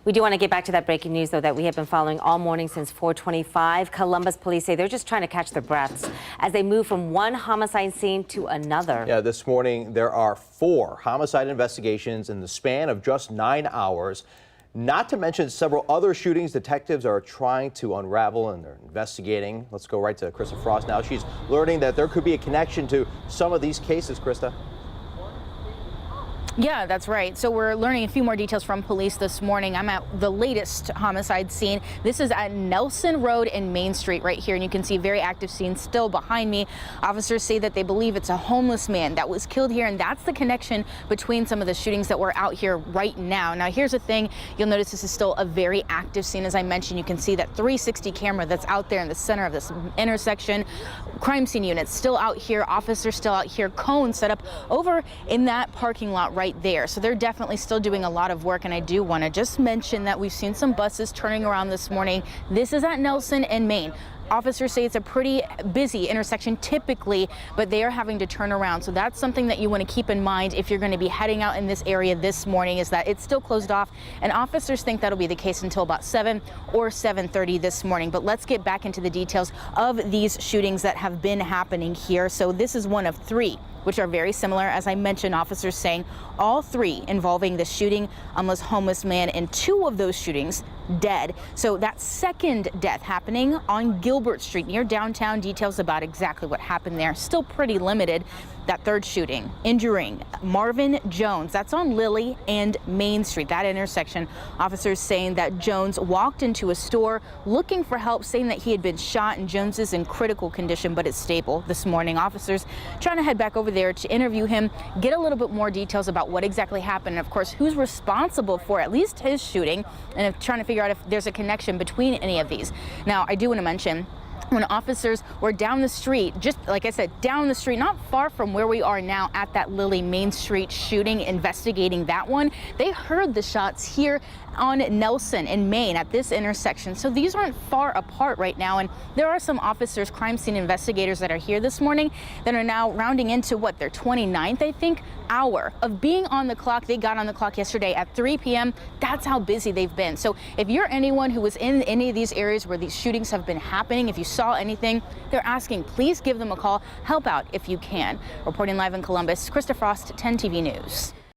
We do want to get back to that breaking news, though, that we have been following all morning since 4:25. Columbus police say they're just trying to catch their breaths as they move from one homicide scene to another. Yeah, this morning there are 4 homicide investigations in the span of just 9 hours. Not to mention several other shootings detectives are trying to unravel and they're investigating. Let's go right to Krista Frost now. She's learning that there could be a connection to some of these cases, Krista. Yeah, that's right. So we're learning a few more details from police this morning. I'm at the latest homicide scene. This is at Nelson Road and Main Street right here, and you can see a very active scene still behind me. Officers say that they believe it's a homeless man that was killed here, and that's the connection between some of the shootings that we're out here right now. Now, here's the thing. You'll notice this is still a very active scene. As I mentioned, you can see that 360 camera that's out there in the center of this intersection. Crime scene units still out here, officers still out here, cones set up over in that parking lot right there. So they're definitely still doing a lot of work. And I do want to just mention that we've seen some buses turning around this morning. This is at Nelson and Main. Officers say it's a pretty busy intersection typically, but they are having to turn around. So that's something that you want to keep in mind if you're going to be heading out in this area this morning, is that it's still closed off. And officers think that'll be the case until about 7 or 7:30 this morning. But let's get back into the details of these shootings that have been happening here. So this is one of 3, which are very similar. As I mentioned, officers saying all 3 involving the shooting on this homeless man, and 2 of those shootings dead. So that second death happening on Gilbert Street near downtown. Details about exactly what happened there still pretty limited. That third shooting injuring Marvin Jones, that's on Lily and Main Street, that intersection. Officers saying that Jones walked into a store looking for help, saying that he had been shot, and Jones is in critical condition but is stable this morning. Officers trying to head back over there to interview him, get a little bit more details about what exactly happened, and of course who's responsible for at least his shooting, and trying to figure out if there's a connection between any of these. Now, I do want to mention, when officers were down the street, just like I said, down the street, not far from where we are now at that Lily Main Street shooting, investigating that one, they heard the shots here on Nelson in Main at this intersection. So these aren't far apart right now. And there are some officers, crime scene investigators that are here this morning that are now rounding into their 29th, I think, hour of being on the clock. They got on the clock yesterday at 3 p.m. That's how busy they've been. So if you're anyone who was in any of these areas where these shootings have been happening, if you saw anything, they're asking, please give them a call. Help out if you can. Reporting live in Columbus, Krista Frost, 10 TV News.